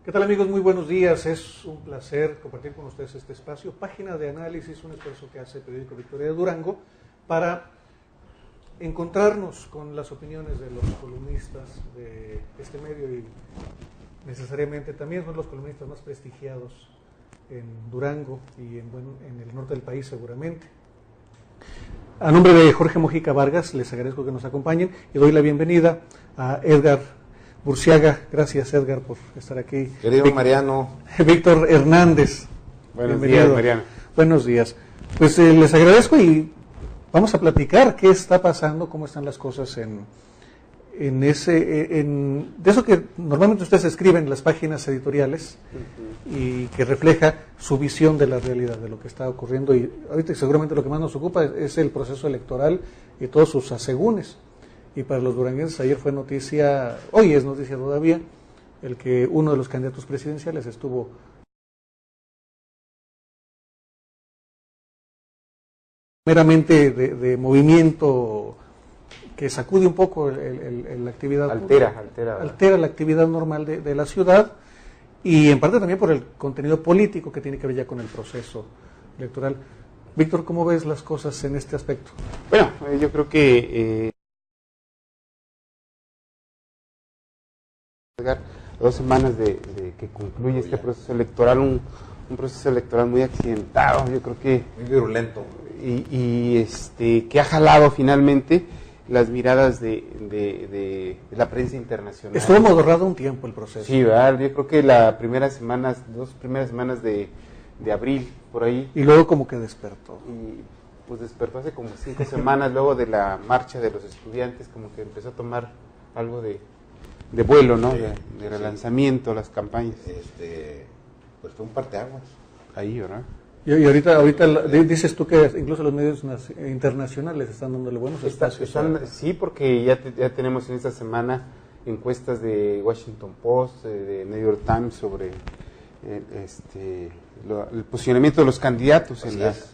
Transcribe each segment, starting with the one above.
¿Qué tal, amigos? Muy buenos días. Es un placer compartir con ustedes este espacio. Página de análisis, un esfuerzo que hace el periódico Victoria de Durango para encontrarnos con las opiniones de los columnistas de este medio y necesariamente también son los columnistas más prestigiados en Durango y en el norte del país seguramente. A nombre de Jorge Mojica Vargas, les agradezco que nos acompañen y doy la bienvenida a Edgar Burciaga. Gracias, Edgar, por estar aquí. Querido Mariano. Víctor Hernández. Buenos días, Mariano. Buenos días. Pues les agradezco y vamos a platicar qué está pasando, cómo están las cosas de eso que normalmente ustedes escriben en las páginas editoriales y que refleja su visión de la realidad, de lo que está ocurriendo. Y ahorita seguramente lo que más nos ocupa es el proceso electoral y todos sus asegúnes. Y para los duranguenses ayer fue noticia, hoy es noticia todavía, el que uno de los candidatos presidenciales estuvo meramente de movimiento que sacude un poco la actividad. Altera la actividad normal de la ciudad y en parte también por el contenido político que tiene que ver ya con el proceso electoral. Víctor, ¿cómo ves las cosas en este aspecto? Bueno, yo creo que 2 semanas de que concluye este proceso electoral, un proceso electoral muy accidentado, yo creo que muy virulento y que ha jalado finalmente las miradas de la prensa internacional. Estuvo modorrado un tiempo el proceso. Sí, ¿verdad? Yo creo que las primeras semanas, 2 primeras semanas de abril, por ahí. Y luego como que despertó. Y pues despertó hace como 5 semanas, luego de la marcha de los estudiantes, como que empezó a tomar algo de vuelo, ¿no? Sí, de relanzamiento, las campañas. Pues fue un parteaguas. Ahí, ¿verdad? Y ahorita dices tú que incluso los medios internacionales están dándole buenos espacios. Sí, porque ya tenemos en esta semana encuestas de Washington Post, de New York Times sobre el posicionamiento de los candidatos.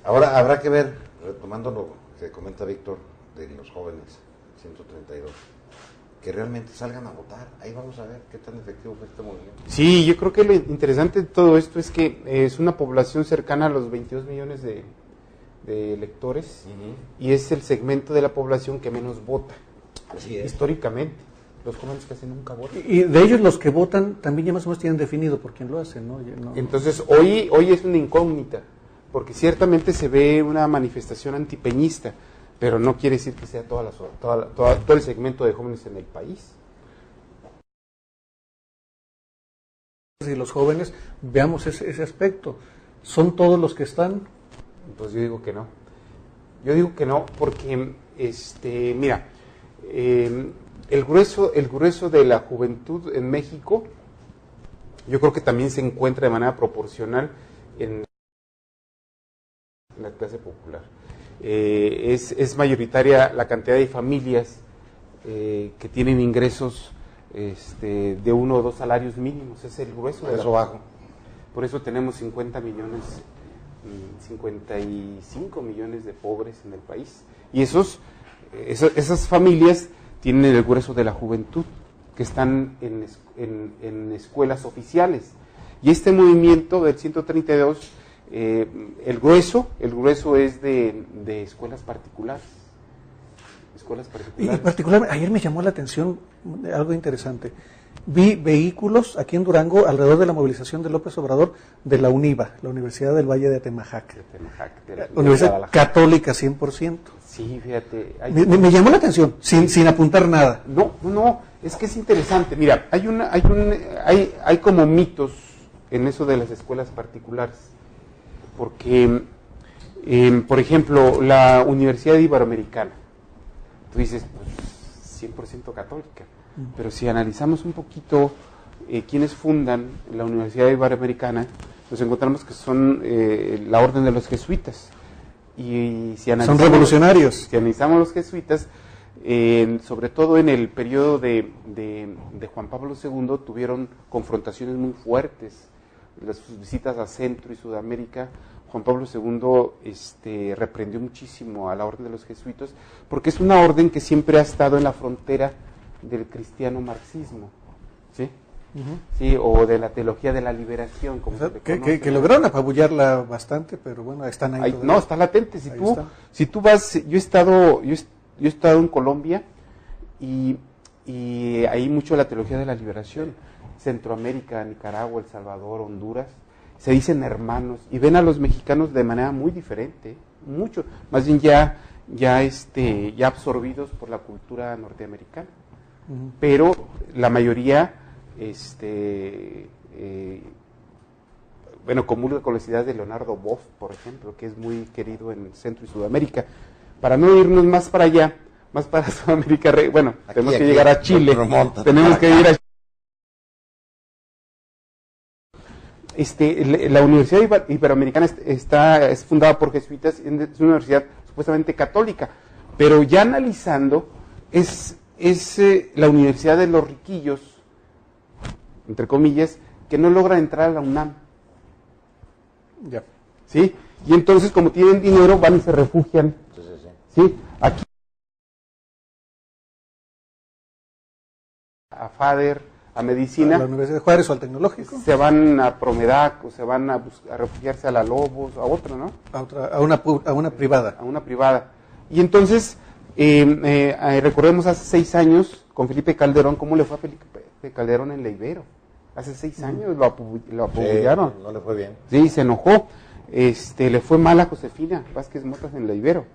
Ahora habrá que ver, retomando lo que comenta Víctor de los jóvenes, 132, que realmente salgan a votar. Ahí vamos a ver qué tan efectivo fue este movimiento. Sí, yo creo que lo interesante de todo esto es que es una población cercana a los 22 millones de electores y es el segmento de la población que menos vota. Así es. Históricamente, los jóvenes casi nunca votan. Y de ellos los que votan también ya más o menos tienen definido por quién lo hacen, ¿no? Entonces hoy es una incógnita, porque ciertamente se ve una manifestación antipeñista, pero no quiere decir que sea todo el segmento de jóvenes en el país. Y los jóvenes, veamos ese aspecto, ¿son todos los que están? Pues yo digo que no. Yo digo que no porque, mira, el grueso de la juventud en México, yo creo que también se encuentra de manera proporcional en la clase popular. Es mayoritaria la cantidad de familias que tienen ingresos de 1 o 2 salarios mínimos, es el grueso de eso bajo. Por eso tenemos 55 millones de pobres en el país. Y esas familias tienen el grueso de la juventud, que están en escuelas oficiales. Y este movimiento del 132, el grueso es de escuelas particulares. Y particularmente, ayer me llamó la atención algo interesante. Vi vehículos aquí en Durango alrededor de la movilización de López Obrador de la UNIVA, la Universidad del Valle de Atemajac. Universidad católica 100%. Sí, fíjate. Me llamó la atención, sin apuntar nada. No, es que es interesante. Mira, hay como mitos en eso de las escuelas particulares. Porque, por ejemplo, la Universidad Iberoamericana, tú dices, pues 100% católica, pero si analizamos un poquito quiénes fundan la Universidad Iberoamericana, nos encontramos que son la Orden de los Jesuitas. Y si son revolucionarios. Si analizamos los jesuitas, sobre todo en el periodo de Juan Pablo II, tuvieron confrontaciones muy fuertes. Sus visitas a Centro y Sudamérica, Juan Pablo II reprendió muchísimo a la orden de los jesuitas, porque es una orden que siempre ha estado en la frontera del cristiano marxismo, ¿sí? ¿sí? O de la teología de la liberación, como se le conoce. Que lograron apabullarla bastante, pero bueno, están ahí. No, está latente. Ahí Si tú vas, yo he estado en Colombia y hay mucho la teología de la liberación. Centroamérica, Nicaragua, El Salvador, Honduras, se dicen hermanos y ven a los mexicanos de manera muy diferente, mucho, más bien ya absorbidos por la cultura norteamericana. Pero la mayoría comulga con las ideas de Leonardo Boff, por ejemplo, que es muy querido en Centro y Sudamérica. Para no irnos más para allá, más para Sudamérica, tenemos que llegar a Chile, tenemos que ir a la Universidad Iberoamericana es fundada por jesuitas, es una universidad supuestamente católica, pero ya analizando, es la universidad de los riquillos, entre comillas, que no logra entrar a la UNAM. Ya. ¿Sí? Y entonces, como tienen dinero, van y se refugian. ¿Sí? Aquí a FADER, a medicina, a la Universidad de Juárez o al Tecnológico, se van a Promedac o se van a refugiarse a la Lobos, a otra, ¿no? A una privada. A una privada. Y entonces, recordemos hace 6 años con Felipe Calderón, ¿cómo le fue a Felipe Calderón en la Ibero? Hace 6 años lo apoyaron. Sí, no le fue bien. Sí, se enojó. Le fue mal a Josefina Vázquez Motas en la Ibero.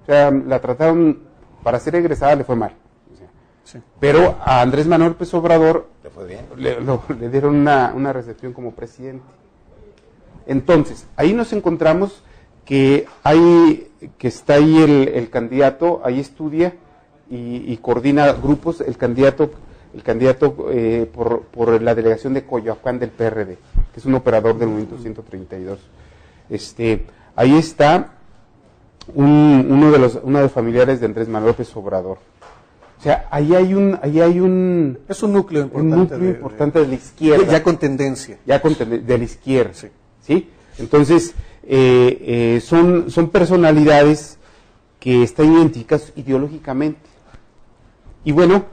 O sea, la trataron, para ser egresada le fue mal. Sí. Pero a Andrés Manuel López Obrador ¿Le fue bien? le dieron una recepción como presidente. Entonces, ahí nos encontramos que está ahí el candidato, ahí estudia y coordina grupos, el candidato por la delegación de Coyoacán del PRD, que es un operador del Movimiento 132. Ahí está uno de los familiares de Andrés Manuel López Obrador. O sea, ahí hay un es un núcleo importante de la izquierda. Ya con tendencia. De la izquierda. Sí. ¿Sí? Entonces, son personalidades que están identificadas ideológicamente. Y bueno,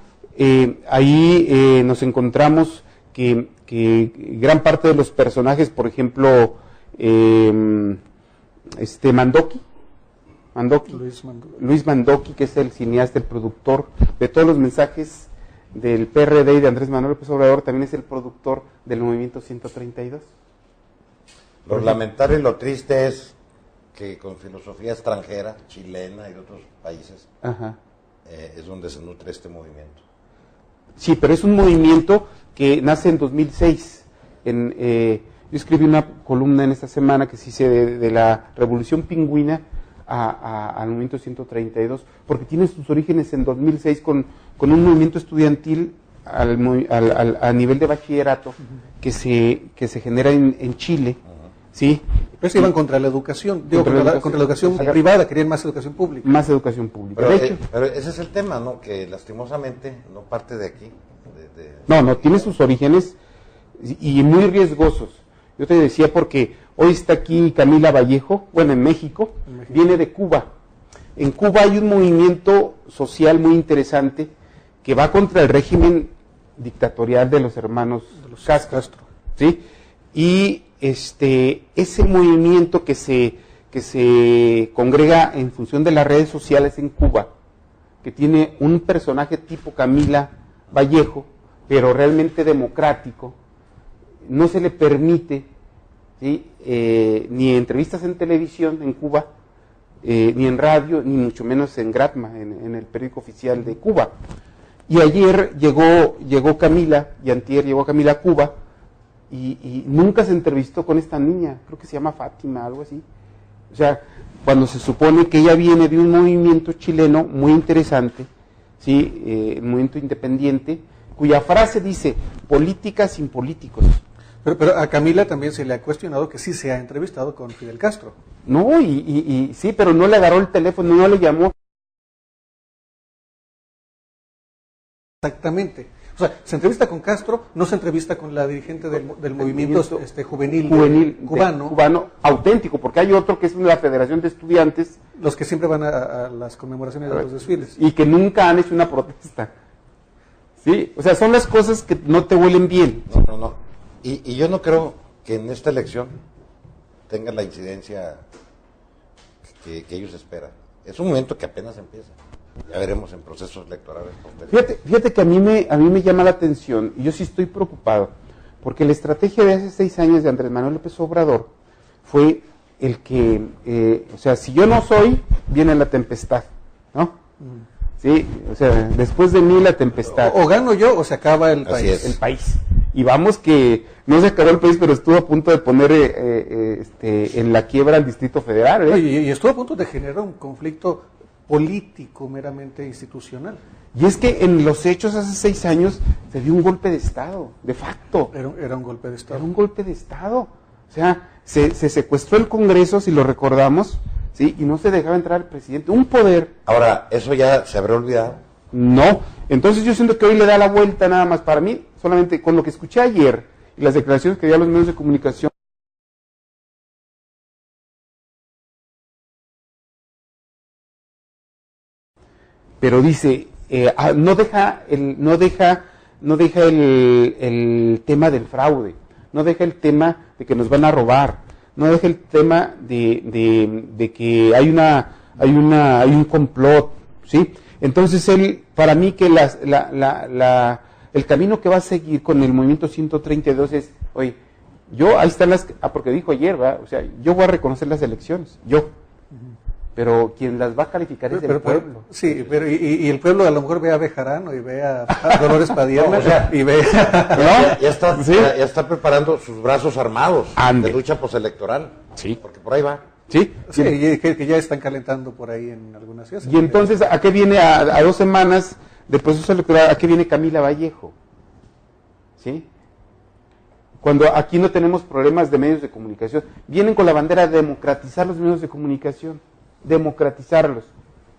ahí nos encontramos que gran parte de los personajes, por ejemplo, Luis Mandoki, que es el cineasta, el productor de todos los mensajes del PRD y de Andrés Manuel López Obrador, también es el productor del Movimiento 132. Lo lamentable y lo triste es que con filosofía extranjera, chilena y de otros países, es donde se nutre este movimiento. Sí, pero es un movimiento que nace en 2006. Yo escribí una columna en esta semana que se dice de la Revolución Pingüina al Movimiento 132, porque tiene sus orígenes en 2006 con un movimiento estudiantil a nivel de bachillerato que se genera en Chile. ¿Sí? Pero se iban contra la educación, contra la educación privada, querían más educación pública. Más educación pública. Pero ese es el tema, ¿no? Que lastimosamente no parte de aquí. No, tiene sus orígenes y muy riesgosos. Yo te decía porque hoy está aquí Camila Vallejo, en México, viene de Cuba. En Cuba hay un movimiento social muy interesante que va contra el régimen dictatorial de los hermanos Castro. ¿Sí? Y ese movimiento que se congrega en función de las redes sociales en Cuba, que tiene un personaje tipo Camila Vallejo, pero realmente democrático, no se le permite, ¿sí? Ni entrevistas en televisión en Cuba, ni en radio, ni mucho menos en Gratma, en el periódico oficial de Cuba. Y ayer llegó Camila, y antier llegó Camila a Cuba, y nunca se entrevistó con esta niña, creo que se llama Fátima, algo así. O sea, cuando se supone que ella viene de un movimiento chileno muy interesante, ¿sí? El movimiento independiente, cuya frase dice, política sin políticos. Pero a Camila también se le ha cuestionado que sí se ha entrevistado con Fidel Castro. No, y sí, pero no le agarró el teléfono, no le llamó. Exactamente. O sea, se entrevista con Castro, no se entrevista con la dirigente del movimiento juvenil cubano auténtico, porque hay otro que es la Federación de Estudiantes. Los que siempre van a las conmemoraciones de los desfiles. Y que nunca han hecho una protesta. Sí, o sea, son las cosas que no te huelen bien. No, Y yo no creo que en esta elección tenga la incidencia que ellos esperan. Es un momento que apenas empieza. Ya veremos en procesos electorales posteriores. Fíjate que a mí me llama la atención, y yo sí estoy preocupado, porque la estrategia de hace 6 años de Andrés Manuel López Obrador fue el que, o sea, si yo no soy, viene la tempestad, ¿no? Sí, o sea, después de mí la tempestad. O gano yo o se acaba el Así país. es. El país. Y vamos que no se acabó el país, pero estuvo a punto de poner en la quiebra al Distrito Federal. Y estuvo a punto de generar un conflicto político meramente institucional. Y es que en los hechos hace 6 años se dio un golpe de Estado, de facto. Era un golpe de Estado. Era un golpe de Estado. O sea, se secuestró el Congreso, si lo recordamos, ¿sí? Y no se dejaba entrar el presidente. Un poder. Ahora, ¿eso ya se habrá olvidado? No. Entonces yo siento que hoy le da la vuelta nada más. Para mí, solamente con lo que escuché ayer y las declaraciones que dio a los medios de comunicación, pero dice, no deja el tema del fraude, no deja el tema de que nos van a robar, no deja el tema de que hay un complot, ¿sí? Entonces para mí que el camino que va a seguir con el movimiento 132 es, oye, ahí están porque dijo ayer, ¿verdad? O sea, yo voy a reconocer las elecciones, pero quien las va a calificar es el pueblo. Sí, pero y el pueblo a lo mejor ve a Bejarano y ve a Dolores Padierna No, o sea, y ve Ya está preparando sus brazos armados de lucha postelectoral. Sí. Porque por ahí va. Sí, sí, y que ya están calentando por ahí en algunas ciudades. Y entonces, ¿a qué viene a 2 semanas del proceso electoral? ¿A qué viene Camila Vallejo? ¿Sí? Cuando aquí no tenemos problemas de medios de comunicación. Vienen con la bandera de democratizar los medios de comunicación. Democratizarlos.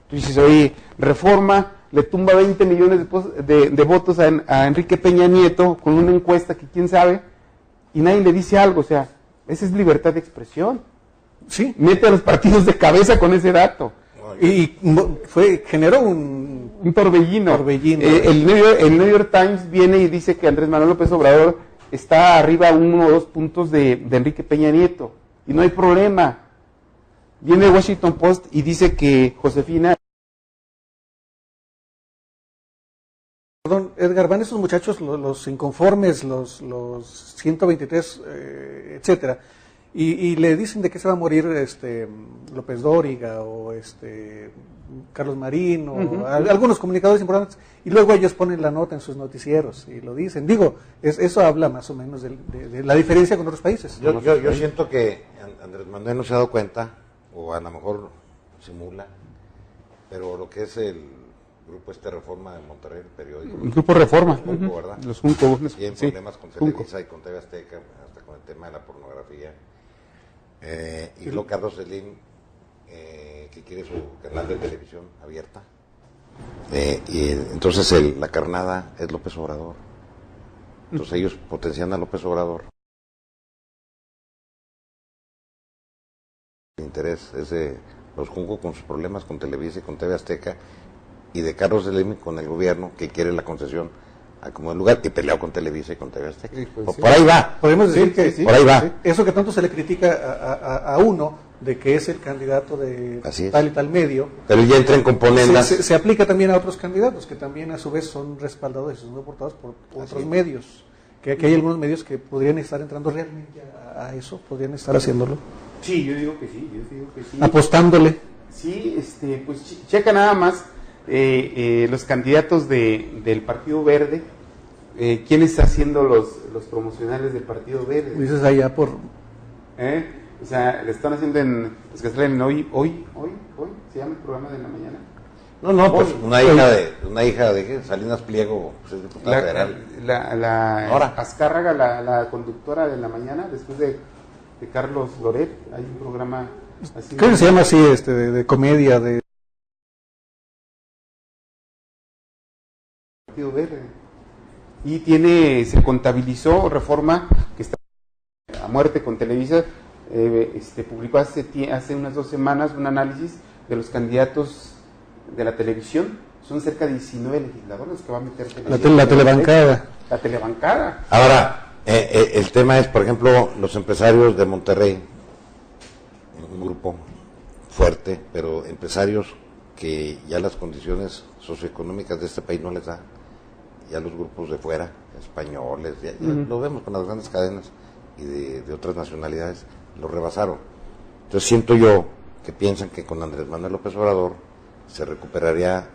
Tú dices, oye, Reforma le tumba 20 millones de votos a Enrique Peña Nieto con una encuesta que quién sabe, y nadie le dice algo. O sea, esa es libertad de expresión. Sí. Mete a los partidos de cabeza con ese dato. Y generó un torbellino. El New York Times viene y dice que Andrés Manuel López Obrador está arriba 1 o 2 puntos de Enrique Peña Nieto. Y no hay problema. Viene el Washington Post y dice que Josefina... Perdón, Edgar, van esos muchachos, los inconformes, los 123, etcétera, y le dicen de que se va a morir López Dóriga o Carlos Marín o algunos comunicadores importantes, y luego ellos ponen la nota en sus noticieros y lo dicen. Digo, eso habla más o menos de la diferencia con otros países. Yo siento que Andrés Manuel no se ha dado cuenta, o a lo mejor simula, pero lo que es el grupo Reforma de Monterrey, el periódico. El grupo Reforma. Junco, ¿verdad? Los Junco. Tienen problemas con Televisa y con TV Azteca, hasta con el tema de la pornografía. Y luego Carlos Slim, que quiere su canal de televisión abierta. Y entonces la carnada es López Obrador. Entonces ellos potencian a López Obrador. El interés es de los Junco con sus problemas con Televisa y con TV Azteca, y de Carlos Slim con el gobierno que quiere la concesión a como el lugar, y peleado con Televisa y con TV Azteca. Sí, pues por ahí va. Podemos decir que por ahí va. Sí. Eso que tanto se le critica a uno de que es el candidato de tal y tal medio. Pero ya entra en componendas. Se aplica también a otros candidatos que también a su vez son respaldados y son aportados por otros medios. Que hay algunos medios que podrían estar entrando realmente a eso, podrían estar haciéndolo. Sí, yo digo que sí. Apostándole. Sí, pues checa nada más los candidatos del Partido Verde. ¿Quién está haciendo los promocionales del Partido Verde? Dices allá por... O sea, le están haciendo los que salen hoy, se llama el programa de la mañana. No, pues una hija de Salinas Pliego, pues es diputada federal. La Azcárraga, la conductora de la mañana, después de Carlos Loret, hay un programa así. Creo que se llama así, de comedia, de... Partido Verde. Y se contabilizó Reforma, que está a muerte con Televisa, publicó hace unas 2 semanas un análisis de los candidatos de la televisión. Son cerca de 19 legisladores que va a meter la telebancada. La telebancada. Ahora, El tema es, por ejemplo, los empresarios de Monterrey, un grupo fuerte, pero empresarios que ya las condiciones socioeconómicas de este país no les da, ya los grupos de fuera, españoles, ya lo vemos con las grandes cadenas y de otras nacionalidades, lo rebasaron. Entonces siento yo que piensan que con Andrés Manuel López Obrador se recuperaría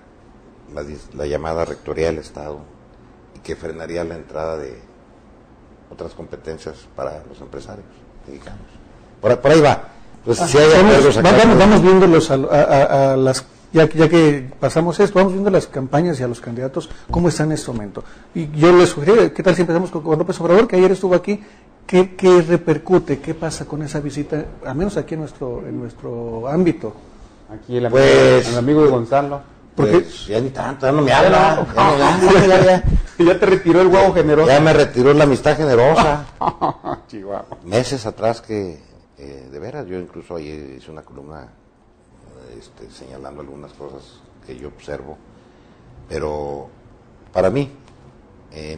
la llamada rectoría del Estado y que frenaría la entrada de otras competencias para los empresarios mexicanos. Por ahí va. Entonces, si hay vamos viendo a las, ya que pasamos esto, vamos viendo las campañas y a los candidatos, cómo están en este momento. Y yo les sugiero, ¿qué tal si empezamos con López Obrador, que ayer estuvo aquí? ¿Qué repercute? ¿Qué pasa con esa visita, al menos aquí en nuestro ámbito? Aquí el amigo de Gonzalo. Pues ya ni tanto, ya no me habla. Ya te retiró el huevo generoso. Ya me retiró la amistad generosa. Chihuahua. Meses atrás que, de veras, yo incluso ahí hice una columna señalando algunas cosas que yo observo. Pero para mí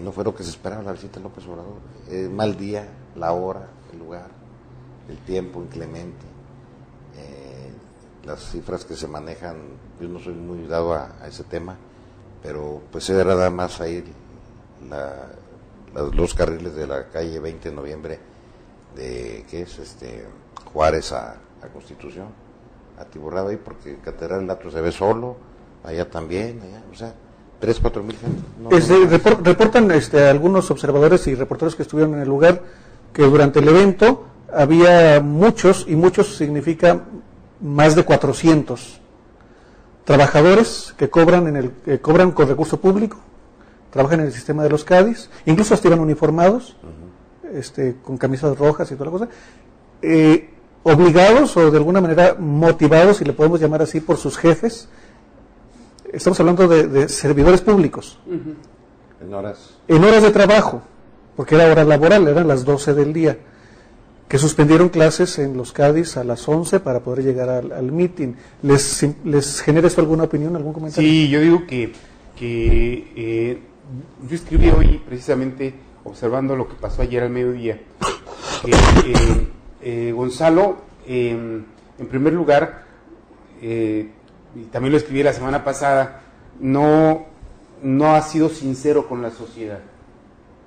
no fue lo que se esperaba la visita de López Obrador. Mal día, la hora, el lugar, el tiempo inclemente. Las cifras que se manejan, yo no soy muy dado a ese tema, pero pues era nada más ahí los carriles de la calle 20 de noviembre de Juárez a Constitución, atiborrado ahí porque Catedral del Atro se ve solo, allá también, o sea, 3-4 mil gente. Reportan algunos observadores y reporteros que estuvieron en el lugar que durante el evento había muchos, y muchos significa más de 400 trabajadores que cobran con recurso público, trabajan en el sistema de los CADIs, incluso hasta iban uniformados, con camisas rojas y toda la cosa, obligados o de alguna manera motivados, si le podemos llamar así, por sus jefes. Estamos hablando de servidores públicos. En horas de trabajo, porque era hora laboral, eran las 12 del día, que suspendieron clases en los CADIs a las 11 para poder llegar al meeting. ¿Les genera esto alguna opinión, algún comentario? Sí, yo digo que yo escribí hoy precisamente observando lo que pasó ayer al mediodía, que Gonzalo, en primer lugar, y también lo escribí la semana pasada, no ha sido sincero con la sociedad,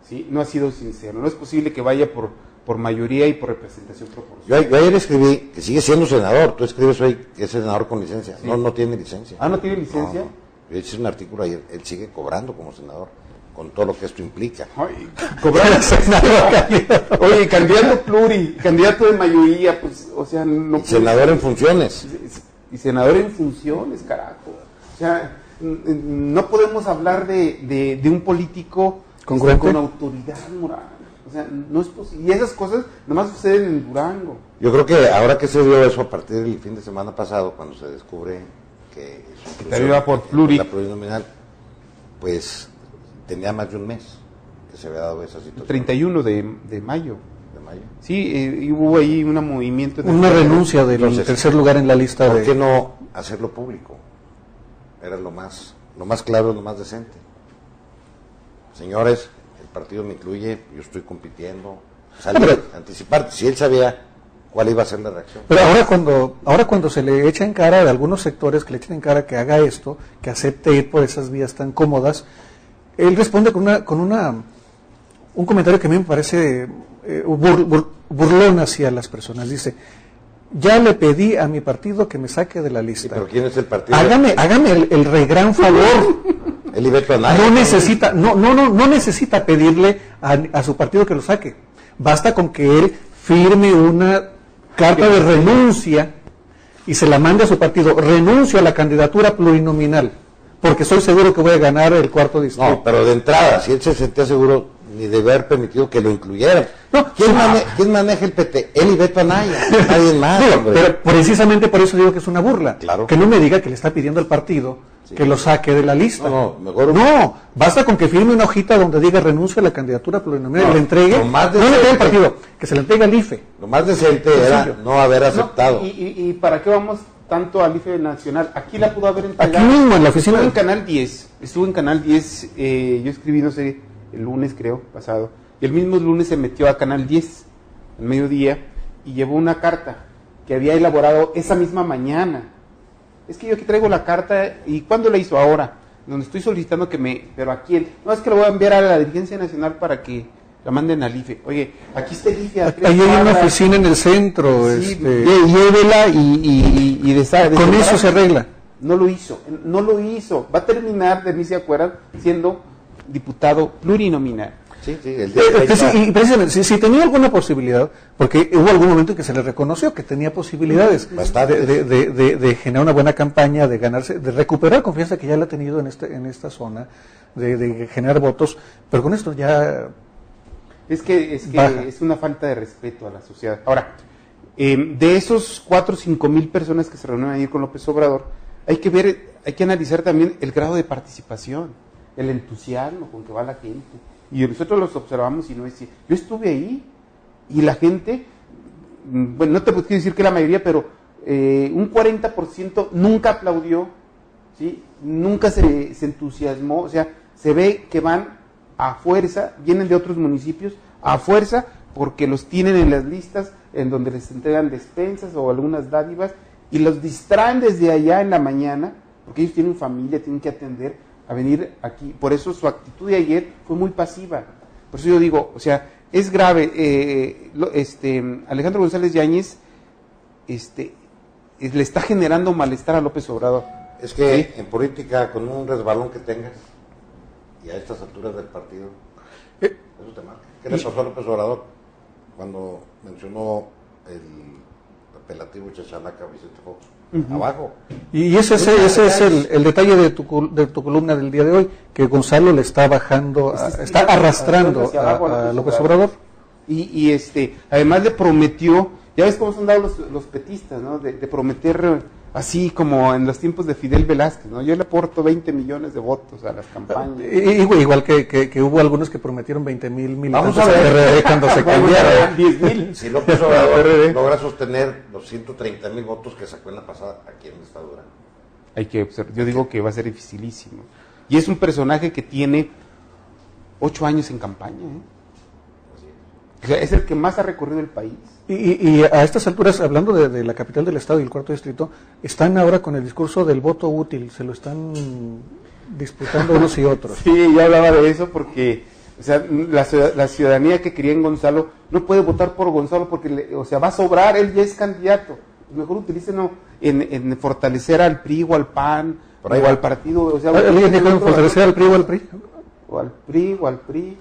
¿sí? No ha sido sincero. No es posible que vaya por mayoría y por representación proporcional. Yo ayer escribí que sigue siendo senador. Tú escribes hoy que es senador con licencia. Sí. No tiene licencia. ¿No tiene licencia? No. Yo hice un artículo ayer. Él sigue cobrando como senador, con todo lo que esto implica. Ay, cobrar senador. Oye, candidato de mayoría, pues, o sea, no. Senador en funciones. Y senador en funciones, carajo. O sea, no podemos hablar de un político con autoridad moral. O sea, no es posible. Y esas cosas nomás suceden en Durango. Yo creo que ahora que se dio eso a partir del fin de semana pasado, cuando se descubre que iba por la plurinominal, pues tenía más de un mes que se había dado esa situación. 31 de mayo. ¿De mayo? Sí, hubo ahí un movimiento. Una renuncia del tercer lugar en la lista. ¿Por qué no hacerlo público? Era lo más claro, lo más decente. Señores, el partido me incluye, yo estoy compitiendo, anticipar, si él sabía cuál iba a ser la reacción. Pero ahora cuando se le echa en cara de algunos sectores que le echan en cara que haga esto, que acepte ir por esas vías tan cómodas, él responde con un comentario que a mí me parece burlón hacia las personas. Dice: ya le pedí a mi partido que me saque de la lista. Sí, pero ¿quién es el partido? Hágame el re gran favor. No necesita pedirle a su partido que lo saque. Basta con que él firme una carta de renuncia y se la mande a su partido. Renuncio a la candidatura plurinominal porque estoy seguro que voy a ganar el cuarto distrito. No, pero de entrada, si él se sentía seguro, ni de haber permitido que lo incluyeran. No, ¿Quién maneja el PT? Él y Beto Anaya, nadie más. Pero precisamente por eso digo que es una burla. Claro. Que no me diga que le está pidiendo al partido que lo saque de la lista. No, basta con que firme una hojita donde diga renuncio a la candidatura plurinominal y le entregue. No le entregue al partido, que se le entregue al IFE. Lo más decente era no haber aceptado. ¿Y para qué vamos tanto al IFE nacional? Aquí la pudo haber entregado. Aquí mismo, en la oficina. Estuvo en Canal 10. Yo escribí, no sé, el lunes creo, pasado, Y el mismo lunes se metió a Canal 10, al mediodía, y llevó una carta que había elaborado esa misma mañana. Es que yo aquí traigo la carta, ¿y cuándo la hizo? Ahora, donde estoy solicitando que me... ¿Pero a quién? No, es que lo voy a enviar a la Dirigencia Nacional para que la manden al IFE. Oye, aquí está el IFE. Ahí hay una oficina en el centro. Sí, llévela y con eso se arregla. No lo hizo. Va a terminar, de mí se acuerdan, siendo diputado plurinominal. Sí, y precisamente, si tenía alguna posibilidad, porque hubo algún momento en que se le reconoció que tenía posibilidades de generar una buena campaña, de ganarse, de recuperar confianza que ya la ha tenido en esta zona, de generar votos, pero con esto ya... Es que es una falta de respeto a la sociedad. Ahora, de esos 4 o 5 mil personas que se reunieron ayer con López Obrador, hay que analizar también el grado de participación, el entusiasmo con que va la gente. Y nosotros los observamos y no es cierto. Yo estuve ahí y la gente, bueno, no te puedo decir que la mayoría, pero un 40% nunca aplaudió, ¿sí? Nunca se entusiasmó, o sea, se ve que van a fuerza, vienen de otros municipios, a fuerza, porque los tienen en las listas en donde les entregan despensas o algunas dádivas y los distraen desde allá en la mañana, porque ellos tienen familia, tienen que atender, a venir aquí. Por eso su actitud de ayer fue muy pasiva. Por eso yo digo, o sea, es grave. Alejandro González Yáñez le está generando malestar a López Obrador. Es que ¿sí? En política, con un resbalón que tengas, y a estas alturas del partido, eso te marca. ¿Qué le pasó a López Obrador cuando mencionó el apelativo chachalaca a Vicente Fox? Abajo. Y ese es el detalle de tu columna del día de hoy, que Gonzalo le está bajando, está arrastrando a López Obrador. Y además le prometió, ya ves cómo son dados los petistas, ¿no? De prometer, así como en los tiempos de Fidel Velázquez, ¿no? Yo le aporto 20 millones de votos a las campañas. Igual que hubo algunos que prometieron 20.000 militantes Vamos a ver. PRD cuando se cambiaron. 10,000. Si López Obrador logra sostener los 130,000 votos que sacó en la pasada, aquí en el Estado de Durango. Hay que observar, yo digo que va a ser dificilísimo. Y es un personaje que tiene 8 años en campaña, O sea, es el que más ha recorrido el país. Y a estas alturas, hablando de la capital del estado y el cuarto distrito, están ahora con el discurso del voto útil, se lo están disputando unos y otros. Sí, ya hablaba de eso porque, o sea, la ciudadanía que quería en Gonzalo no puede votar por Gonzalo porque, va a sobrar, él ya es candidato. Mejor utilícenlo en fortalecer al PRI o al PAN o al partido. O sea, ¿alguien dijo fortalecer al PRI o al PRI? O al PRI o al PRI.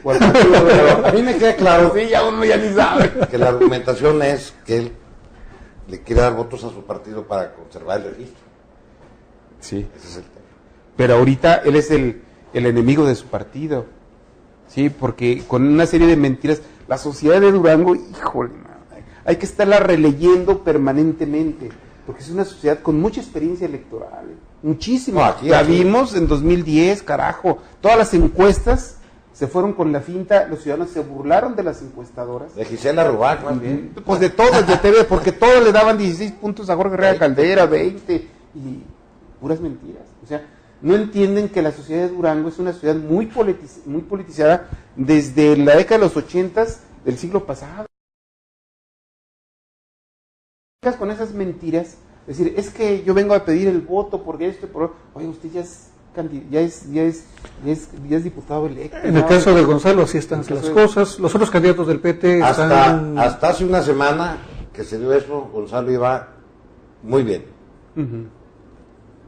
Pero a mí me queda claro, sí, ya uno ya ni sabe. Que la argumentación es que él le quiere dar votos a su partido para conservar el registro. Sí. Ese es el tema. Pero ahorita él es el enemigo de su partido. Sí, porque con una serie de mentiras, la sociedad de Durango, híjole, hay que estarla releyendo permanentemente, porque es una sociedad con mucha experiencia electoral, muchísima. La vimos en 2010, carajo, todas las encuestas se fueron con la finta, los ciudadanos se burlaron de las encuestadoras. De Gisela Rubac, más bien. Pues de todas, de TV, porque todos le daban 16 puntos a Jorge Herrera Caldera, 20, y puras mentiras. O sea, no entienden que la sociedad de Durango es una sociedad muy politizada desde la década de los 80 del siglo pasado. Con esas mentiras, es decir, es que yo vengo a pedir el voto porque esto, oye, usted ya es diputado electo. En el caso de Gonzalo, así están las cosas. Los otros candidatos del PT están... Hasta hace una semana que se dio eso, Gonzalo iba muy bien.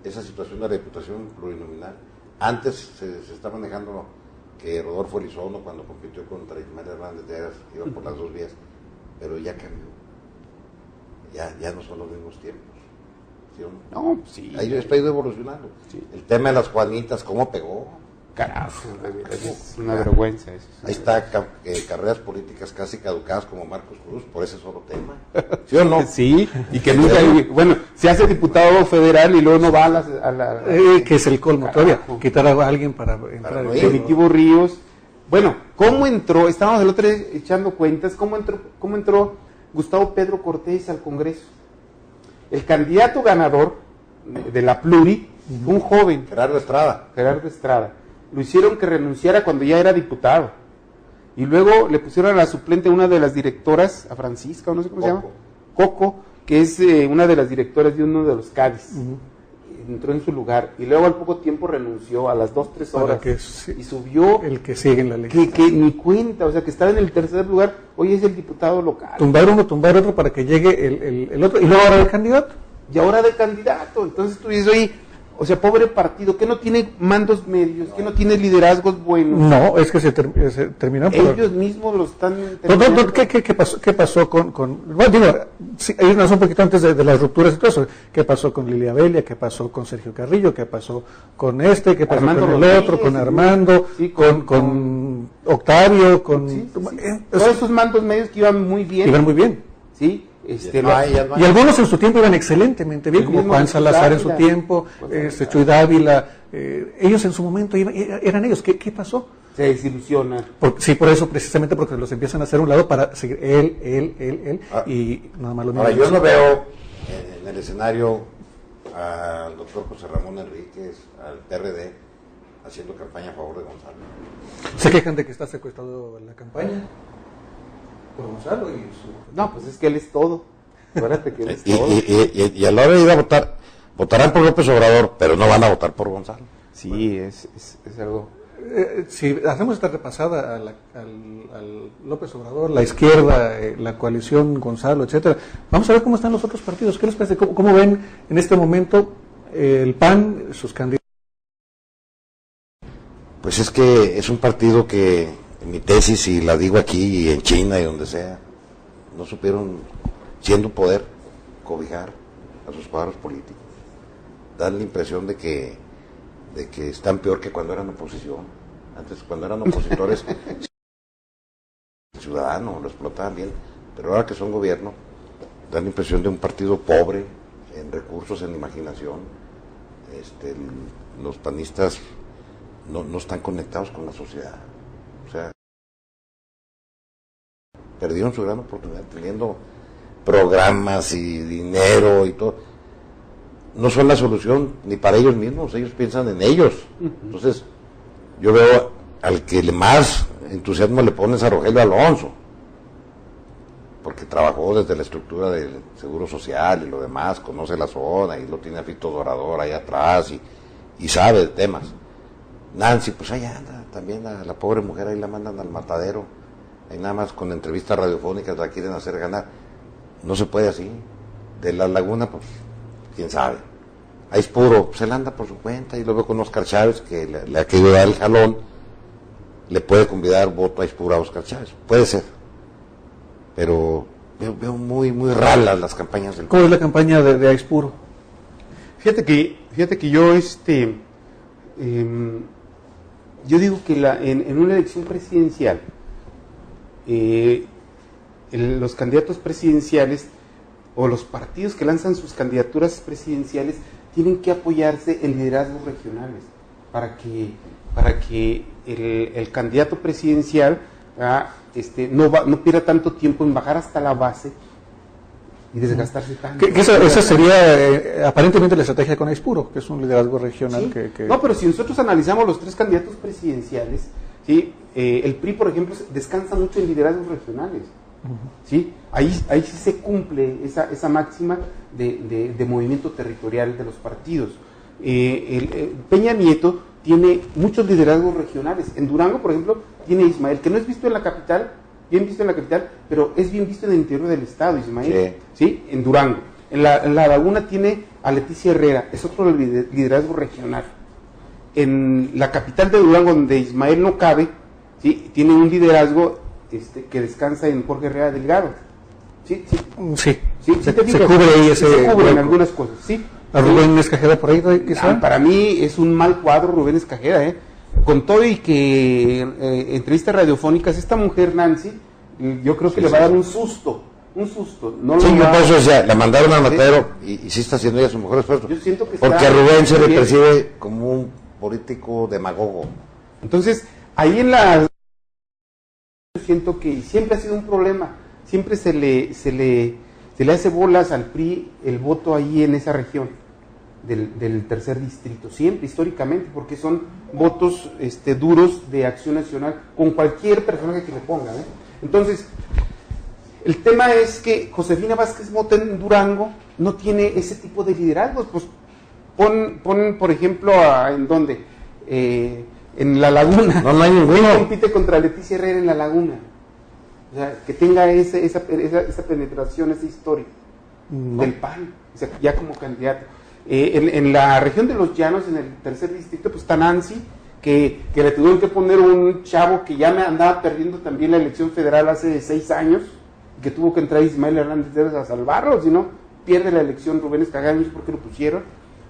Esa situación de la diputación plurinominal. Antes se está manejando que Rodolfo Elizondo, cuando compitió contra Ismael Hernández de Heras, iba por las dos vías, pero ya cambió. Ya no son los mismos tiempos. ¿Sí o no? No, sí. Ha ido evolucionando. Sí. El tema de las Juanitas, ¿cómo pegó? Carajo, es una vergüenza eso. Ahí está carreras políticas casi caducadas como Marcos Cruz por ese solo tema. ¿Sí o no? Sí, y que nunca, bueno, se hace diputado federal y luego no va a la que es el colmo todavía, quitar a alguien para entrar. Definitivo Ríos. Bueno, ¿cómo entró? Estábamos el otro día echando cuentas, ¿cómo entró Gustavo Pedro Cortés al Congreso? El candidato ganador de la Pluri fue un joven, Gerardo Estrada. Lo hicieron que renunciara cuando ya era diputado. Y luego le pusieron a la suplente una de las directoras, a Francisca, o no sé cómo se llama, Coco, que es una de las directoras de uno de los Cádiz. Entró en su lugar y luego al poco tiempo renunció a las 2-3 horas y subió el que sigue en la lista. Que ni cuenta, o sea, que estaba en el tercer lugar, hoy es el diputado local. Tumbar uno, tumbar otro para que llegue el otro y luego ahora el candidato. Y ahora de candidato, entonces tú dices, oye, o sea, pobre partido, que no tiene mandos medios, que no tiene liderazgos buenos. No, es que se terminó por... Ellos mismos lo están... ¿Qué pasó con bueno, digo, sí, hay una razón un poquito antes de las rupturas y todo eso. ¿Qué pasó con Lilia Belia? ¿Qué pasó con Sergio Carrillo? ¿Qué pasó con este? ¿Qué pasó Armando con el Rodríguez, otro? Con Armando, sí, con Octavio, con... Sí. Todos esos mandos medios que iban muy bien. Iban muy bien. Sí. Y algunos en su tiempo iban excelentemente bien, como Juan Salazar en su tiempo, Chuy Dávila, ellos en su momento eran ellos. ¿Qué pasó? Se desilusiona. Por eso, precisamente porque los empiezan a hacer a un lado para seguir él, y nada más lo mismo. Ahora, yo no veo en el escenario al doctor José Ramón Enríquez, al PRD, haciendo campaña a favor de Gonzalo. Se quejan de que está secuestrado la campaña por Gonzalo y su... No, pues es que él es todo. Acuérdate que él es todo. Y a la hora de ir a votar, votarán por López Obrador, pero no van a votar por Gonzalo. Sí, es algo... si hacemos esta repasada al López Obrador, la izquierda, la coalición Gonzalo, etcétera, vamos a ver cómo están los otros partidos. ¿Qué les parece? ¿Cómo ven en este momento el PAN, sus candidatos? Pues es que es un partido que, en mi tesis, y la digo aquí y en China y donde sea, no supieron, siendo poder, cobijar a sus cuadros políticos. Dan la impresión de que están peor que cuando eran oposición. Antes, cuando eran opositores, el ciudadano lo explotaban bien, pero ahora que son gobierno, dan la impresión de un partido pobre en recursos, en imaginación. Los panistas no están conectados con la sociedad. O sea, perdieron su gran oportunidad teniendo programas y dinero y todo. No son la solución ni para ellos mismos, ellos piensan en ellos. Entonces, yo veo al que más entusiasmo le pones a Rogelio Alonso, porque trabajó desde la estructura del Seguro Social y lo demás, conoce la zona y lo tiene a Fito Dorador ahí atrás y sabe de temas. Nancy, pues ahí anda, también a la pobre mujer ahí la mandan al matadero, ahí nada más con entrevistas radiofónicas la quieren hacer ganar. No se puede así. De la Laguna, pues, quién sabe. Ahí es puro, pues él anda por su cuenta, y lo veo con Oscar Chávez, que le ha querido dar el jalón, le puede convidar voto a Aispuro a Oscar Chávez, puede ser. Pero veo muy raras las campañas del... ¿Cómo es la campaña de Aispuro? Fíjate que yo yo digo que en una elección presidencial los candidatos presidenciales o los partidos que lanzan sus candidaturas presidenciales tienen que apoyarse en liderazgos regionales para que el candidato presidencial no pierda tanto tiempo en bajar hasta la base y desgastarse tanto. Esa sería aparentemente la estrategia con Aispuro, que es un liderazgo regional. ¿Sí? No, pero si nosotros analizamos los tres candidatos presidenciales, ¿sí? El PRI, por ejemplo, descansa mucho en liderazgos regionales. ¿Sí? Ahí sí se cumple esa máxima de movimiento territorial de los partidos. Peña Nieto tiene muchos liderazgos regionales. En Durango, por ejemplo, tiene Ismael, que no es visto en la capital, bien visto en la capital, pero es bien visto en el interior del estado, Ismael. ¿Sí? En Durango. En la Laguna tiene a Leticia Herrera, es otro liderazgo regional. En la capital de Durango, donde Ismael no cabe, ¿sí? Tiene un liderazgo que descansa en Jorge Herrera Delgado. ¿Sí? Se cubre ahí se cubre en algunas cosas, ¿sí? ¿A Rubén Escajeda por ahí quizá? Para mí es un mal cuadro Rubén Escajeda, con todo y que entrevistas radiofónicas, esta mujer Nancy, yo creo que le va a dar un susto. No sí, o sea, la mandaron al matadero y sí está haciendo ella su mejor esfuerzo. Yo siento que porque a Rubén se le percibe como un político demagogo. Entonces, ahí yo siento que siempre ha sido un problema, siempre se le hace bolas al PRI el voto ahí en esa región. del tercer distrito, siempre, históricamente, porque son votos duros de Acción Nacional con cualquier personaje que le pongan, ¿eh? Entonces, el tema es que Josefina Vázquez Mota en Durango no tiene ese tipo de liderazgos. Pues pon por ejemplo, ¿en dónde? En La Laguna. No hay ninguno. Compite contra Leticia Herrera en La Laguna. O sea, que tenga esa penetración, esa historia del PAN, o sea, ya como candidato. En la región de Los Llanos, en el tercer distrito, pues está Nancy, que le tuvieron que poner un chavo que ya me andaba perdiendo también la elección federal hace 6 años, que tuvo que entrar Ismael Hernández a salvarlo, si no, pierde la elección Rubén Escagán, no sé por qué lo pusieron,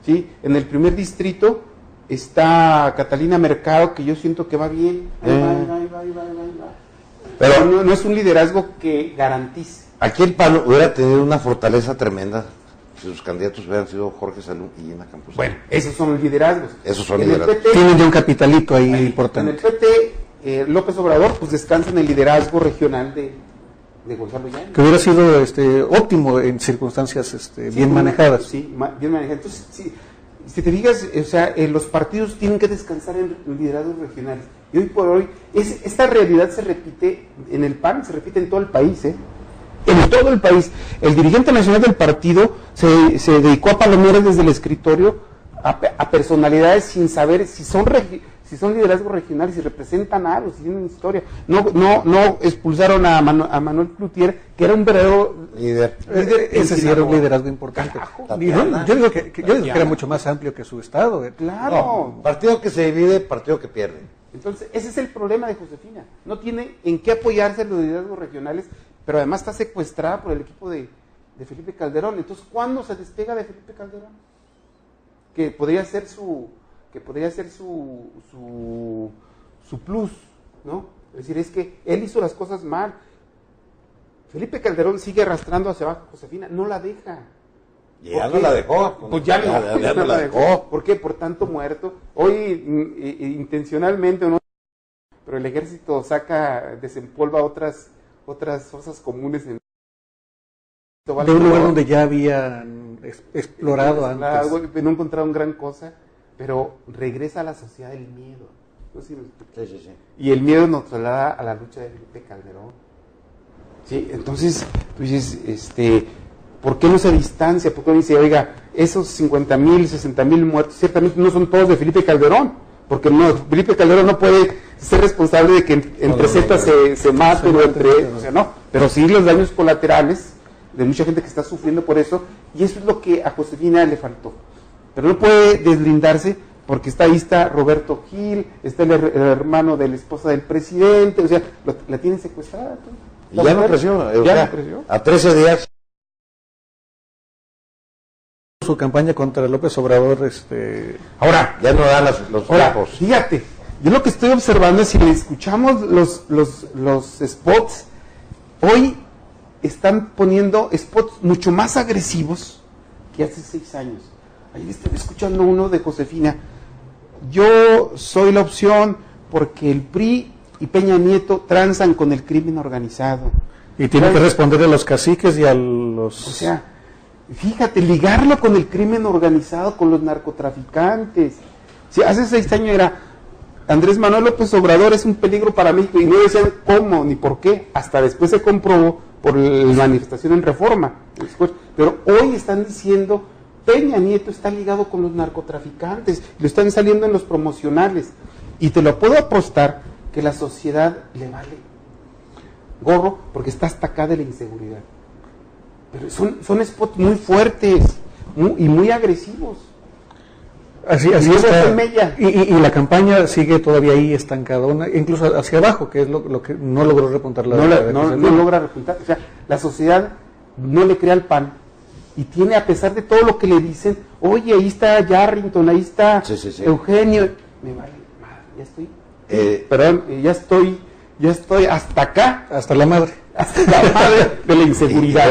¿sí? En el primer distrito está Catalina Mercado, que yo siento que va bien, ahí va. Pero no es un liderazgo que garantice. Aquí el PAN hubiera tenido una fortaleza tremenda si sus candidatos hubieran sido Jorge Salum y Gina Campuzano. Bueno, esos son los liderazgos. Esos son liderazgos. Tienen ya un capitalito ahí importante. En el PT, López Obrador, pues descansa en el liderazgo regional de Gonzalo Yáñez. Que hubiera sido óptimo en circunstancias bien manejadas. Sí, bien manejadas. Entonces, sí, si te fijas, o sea, los partidos tienen que descansar en liderazgos regionales. Y hoy por hoy, esta realidad se repite en el PAN, se repite en todo el país, ¿eh? En todo el país. El dirigente nacional del partido se dedicó a palomear desde el escritorio a personalidades sin saber si son liderazgos regionales, si representan algo, si tienen historia. No expulsaron a Manuel Cloutier, que era un verdadero líder. Ese sí era un liderazgo importante. Yo digo que era mucho más amplio que su estado. Claro. No, partido que se divide, partido que pierde. Entonces, ese es el problema de Josefina. No tiene en qué apoyarse en los liderazgos regionales, pero además está secuestrada por el equipo de Felipe Calderón. Entonces, ¿cuándo se despega de Felipe Calderón? Que podría ser su plus, ¿no? Es decir, es que él hizo las cosas mal. Felipe Calderón sigue arrastrando hacia abajo a Josefina, no la deja. Ya no la dejó. Pues ya no la dejó. ¿Por qué? Por tanto muerto. Hoy, intencionalmente, ¿no? Pero el ejército desempolva otras fuerzas comunes en de un lugar donde ya habían explorado antes. No encontraron gran cosa, pero regresa a la sociedad del miedo. ¿No? Sí. Y el miedo nos traslada a la lucha de Felipe Calderón. Sí, entonces, tú dices, ¿por qué no se distancia? ¿Por qué no dice, oiga, esos 50,000, 60,000 muertos, ciertamente no son todos de Felipe Calderón? Porque Felipe Calderón no puede ser responsable de que entre Zetas se maten o entre... O sea, no, pero sí los daños colaterales de mucha gente que está sufriendo por eso, y eso es lo que a Josefina le faltó. Pero no puede deslindarse porque ahí está Roberto Gil, está el hermano de la esposa del presidente, o sea, la tienen secuestrada. Y ya no creció. Ya no creció. A 13 días. Su campaña contra López Obrador, Ahora, ya no dan los tiempos. Fíjate, yo lo que estoy observando es si le escuchamos los spots, hoy están poniendo spots mucho más agresivos que hace 6 años. Ahí estoy escuchando uno de Josefina. Yo soy la opción porque el PRI y Peña Nieto transan con el crimen organizado. Y tienen que responder a los caciques y a los... O sea, fíjate, ligarlo con el crimen organizado, con los narcotraficantes. Si hace 6 años era Andrés Manuel López Obrador es un peligro para México, y no decían cómo ni por qué, hasta después se comprobó por la manifestación en Reforma. Pero hoy están diciendo, Peña Nieto está ligado con los narcotraficantes, lo están saliendo en los promocionales, y te lo puedo apostar que la sociedad le vale gorro porque está hasta acá de la inseguridad. Pero son spots muy fuertes y muy agresivos. Así está. Y la campaña sigue todavía ahí estancada, incluso hacia abajo, que es lo que no logró repuntar no logra repuntar. O sea, la sociedad no le cree al PAN y tiene, a pesar de todo lo que le dicen, oye, ahí está Yarrington, ahí está Eugenio, me vale madre, ya estoy ya estoy hasta acá, hasta la madre de la inseguridad.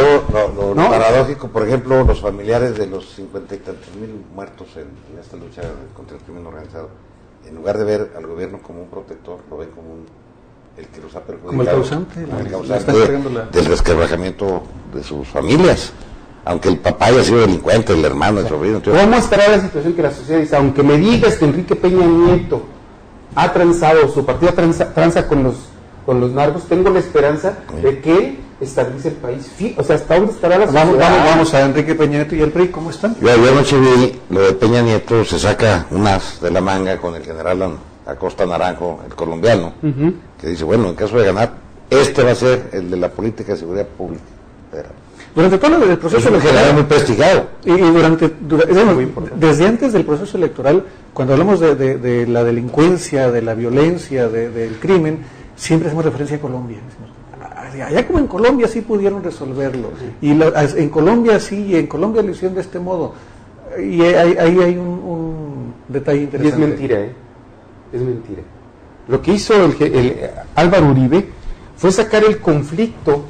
Lo paradójico, por ejemplo, los familiares de los 50 y tantos mil muertos en esta lucha contra el crimen organizado, en lugar de ver al gobierno como un protector, lo ven como el que los ha perjudicado, como el causante del resquebrajamiento de sus familias. aunque el papá haya sido delincuente, el hermano, el sobrino. ¿Cómo estará la situación que la sociedad dice? Aunque me digas que Enrique Peña Nieto ha transado, su partido tranza con los narcos, tengo la esperanza de que él estabilice el país. O sea, ¿hasta dónde estará la sociedad? Vamos a Enrique Peña Nieto y el PRI, ¿cómo están? Yo anoche vi lo de Peña Nieto, se saca un as de la manga con el general Acosta Naranjo, el colombiano, que dice, bueno, en caso de ganar, este va a ser el de la política de seguridad pública. Durante todo el proceso electoral muy prestigado. Y desde antes del proceso electoral, cuando hablamos de la delincuencia, de la violencia, del crimen, siempre hacemos referencia a Colombia. Allá como en Colombia sí pudieron resolverlo. Y en Colombia sí, y en Colombia lo hicieron de este modo. Y ahí hay un detalle interesante. Y es mentira, es mentira. Lo que hizo el Álvaro Uribe fue sacar el conflicto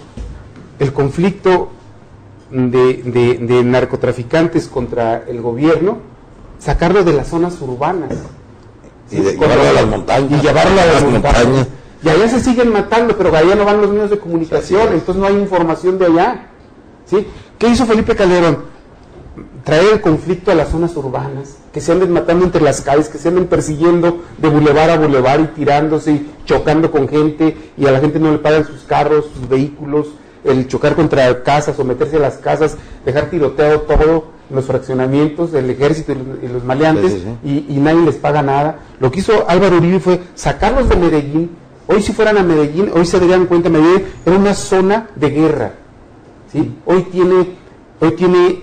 de narcotraficantes contra el gobierno, sacarlo de las zonas urbanas. Y llevarlo a las montañas. Y llevarlo a las montañas. Y allá se siguen matando, pero allá no van los medios de comunicación, entonces no hay información de allá. ¿Sí? ¿Qué hizo Felipe Calderón? Traer el conflicto a las zonas urbanas, que se anden matando entre las calles, que se anden persiguiendo de bulevar a bulevar y tirándose y chocando con gente, y a la gente no le pagan sus carros, sus vehículos, el chocar contra casas o meterse a las casas, dejar tiroteado todo en los fraccionamientos, el ejército y los maleantes, y nadie les paga nada. Lo que hizo Álvaro Uribe fue sacarlos de Medellín. Hoy si fueran a Medellín, hoy se darían cuenta, Medellín era una zona de guerra, ¿sí? Hoy tiene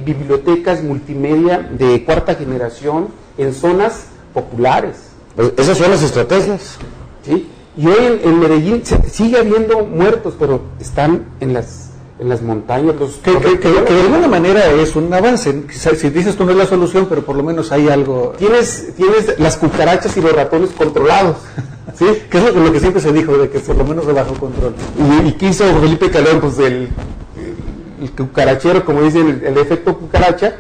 bibliotecas multimedia de cuarta generación en zonas populares. Pues esas son las estrategias. ¿Sí? Y hoy en Medellín sigue habiendo muertos, pero están en las montañas. Que de alguna manera es un avance. Si dices tú no es la solución, pero por lo menos hay algo. Tienes las cucarachas y los ratones controlados. ¿Sí? Que es lo que siempre se dijo, de que por lo menos bajo control. ¿Y qué hizo Felipe Calderón? Pues el cucarachero, como dicen, el efecto cucaracha,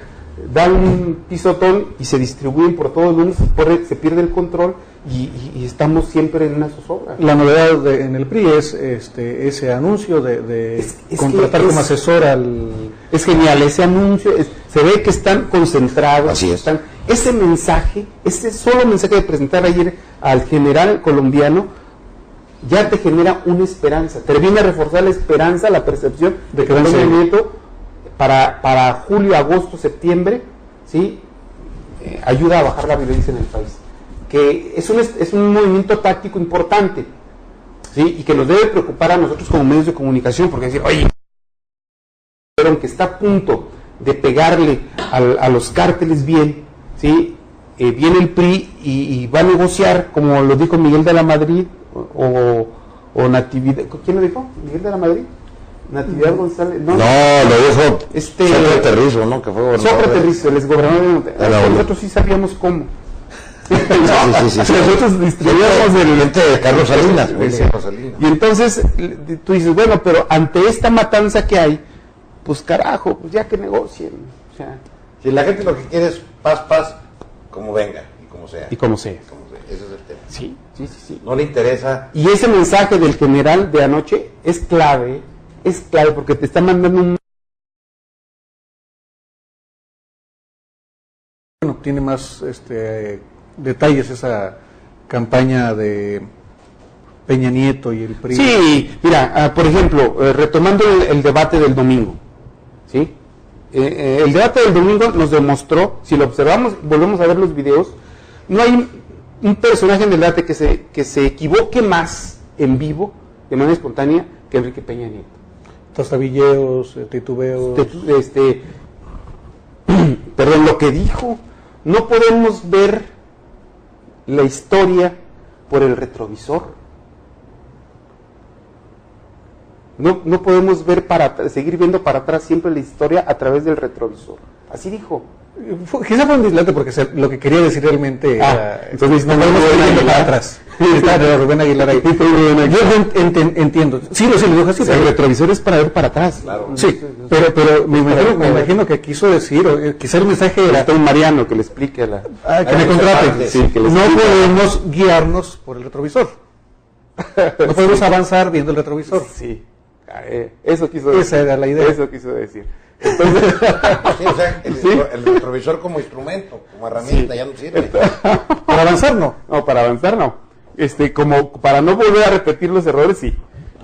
da un pisotón y se distribuyen por todo el mundo, se pierde el control y estamos siempre en una zozobra. La novedad en el PRI es ese anuncio de contratar como asesor al... Es genial, ese anuncio, se ve que están concentrados. Así es. Ese mensaje, ese solo mensaje de presentar ayer al general colombiano, ya te genera una esperanza, termina a reforzar la esperanza, la percepción de que Peña Nieto para julio, agosto, septiembre, ¿sí? Ayuda a bajar la violencia en el país, que es un movimiento táctico importante, ¿sí? Y que nos debe preocupar a nosotros como medios de comunicación, porque decir, oye, pero aunque está a punto de pegarle a los cárteles bien, ¿sí? Viene el PRI y va a negociar, como lo dijo Miguel de la Madrid o Natividad. ¿Quién lo dijo? ¿Miguel de la Madrid? Natividad González. No, lo dijo Sócrates Rizo, ¿no? Que fue gobernador. Sócrates Rizo, el exgobernador de Monterrey. Nosotros sí sabíamos cómo. Sí. Nosotros distribuíamos el mente de Carlos Salinas. Y entonces tú dices, bueno, pero ante esta matanza que hay, pues carajo, pues ya que negocien. O sea, si la gente lo que quiere es paz, como venga y como sea. Y como sea. Ese es el tema. Sí. No le interesa. Y ese mensaje del general de anoche es clave porque te está mandando un... Bueno, tiene más detalles esa campaña de Peña Nieto y el PRI. Sí, mira, por ejemplo, retomando el debate del domingo, ¿sí? El debate del domingo nos demostró, si lo observamos, volvemos a ver los videos, no hay un personaje en el debate que se equivoque más en vivo, de manera espontánea, que Enrique Peña Nieto. Trastabilleos, titubeos. Perdón, lo que dijo, no podemos ver la historia por el retrovisor. No podemos seguir viendo para atrás siempre la historia a través del retrovisor. Así dijo. Quizá fue un dislate porque lo que quería decir realmente era... Entonces no podemos ir para atrás. Está Rubén Aguilar ahí. Yo entiendo. Sí, lo dijo así. El retrovisor es para ver para atrás. Claro. Sí, pero me imagino que quiso decir, quizá el mensaje era... Está un Mariano que le explique a la... que me contrate. Sí, que no podemos guiarnos por el retrovisor. No podemos avanzar viendo el retrovisor. Sí. Eso quiso decir. Esa era la idea. Eso quiso decir. Entonces, Sí, o sea, el retrovisor como instrumento, como herramienta, ya no sirve. Para avanzar, no. No, para avanzar no. Como para no volver a repetir los errores, sí.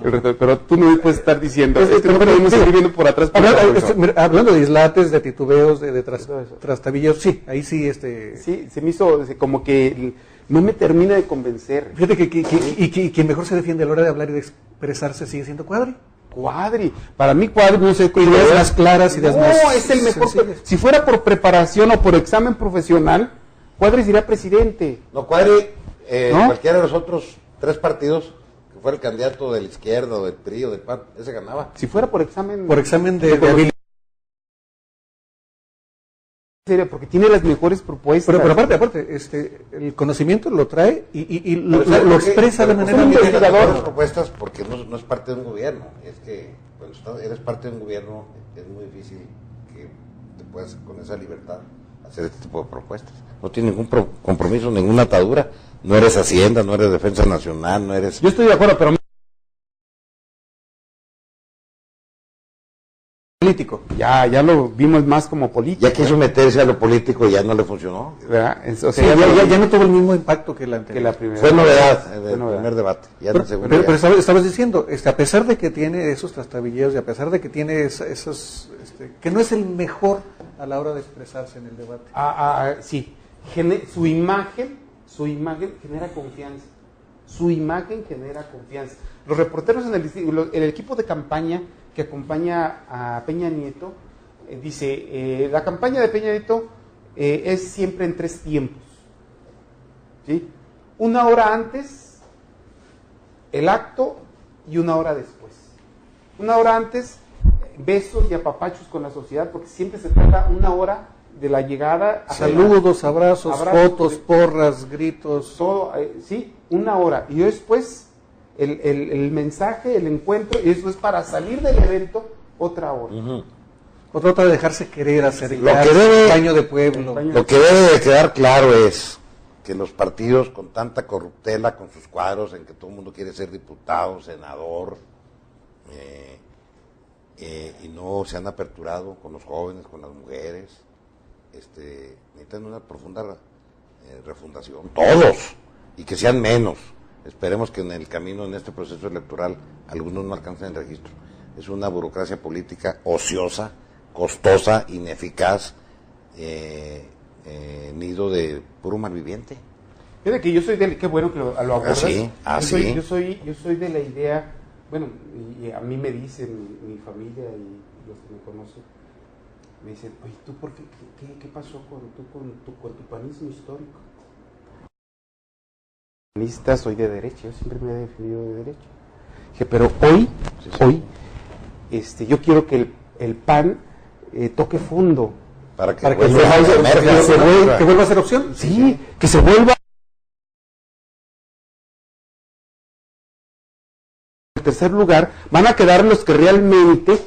Pero tú no puedes estar diciendo, no podemos seguir viendo por atrás. Hablando de dislates, de titubeos, de trastabillos, sí, ahí sí, Sí, se me hizo como que no me termina de convencer. Fíjate que quien mejor se defiende a la hora de hablar y de expresarse sigue siendo Cuadri. Cuadri, para mí Cuadri, no sé, ideas más claras, ideas más no, es el mejor. sencillas. Si fuera por preparación o por examen profesional, Cuadri sería presidente. No, Cuadri, ¿No? cualquiera de los otros 3 partidos, que fuera el candidato de la izquierda o del PRI o del PAN, ese ganaba. Si fuera por examen. Por examen de habilidad. Porque tiene las mejores propuestas. Pero aparte, el conocimiento lo trae y lo expresa de manera muy muy las propuestas porque no es parte de un gobierno. Es que cuando eres parte de un gobierno es muy difícil que te puedas con esa libertad hacer este tipo de propuestas. No tiene ningún compromiso, ninguna atadura. No eres Hacienda, no eres Defensa Nacional, no eres... Yo estoy de acuerdo, pero político. Ya lo vimos más como político. Ya quiso meterse a lo político y ya no le funcionó. ¿Verdad? O Sí, sea, ya no tuvo el mismo impacto que la anterior. que la primera. Fue novedad en el primer debate. Ya en el segundo Pero ya. estabas diciendo, a pesar de que tiene esos trastabilleos y a pesar de que tiene esos, que no es el mejor a la hora de expresarse en el debate. Sí. Su imagen genera confianza. Su imagen genera confianza. Los reporteros en el equipo de campaña que acompaña a Peña Nieto dice, la campaña de Peña Nieto es siempre en 3 tiempos. ¿Sí? 1 hora antes, el acto, y 1 hora después. 1 hora antes, besos y apapachos con la sociedad, porque siempre se trata 1 hora de la llegada. Saludos, abrazos, fotos, porras, gritos. Todo, sí, 1 hora. Y después el mensaje, el encuentro, y eso es para salir del evento 1 hora. Uh-huh. O trata de dejarse querer, Lo que debe- baño de pueblo. Lo que debe de quedar claro es que los partidos con tanta corruptela, con sus cuadros en que todo el mundo quiere ser diputado, senador, y no se han aperturado con los jóvenes, con las mujeres, necesitan una profunda refundación, todos, y que sean menos. Esperemos que en el camino, en este proceso electoral, algunos no alcancen el registro. Es una burocracia política ociosa, costosa, ineficaz, nido de puro malviviente. Fíjate que yo soy qué bueno que lo abordas. Sí, sí. Yo soy de la idea, bueno, y a mí me dicen mi familia y los que me conocen, me dicen, oye, ¿tú por qué pasó con tu panismo histórico? Soy de derecha, yo siempre me he definido de derecha. Dije, pero hoy, yo quiero que el PAN toque fondo. Para que Para que vuelva a emerger. que vuelva a ser opción. Sí, que se vuelva en tercer lugar. Van a quedar los que realmente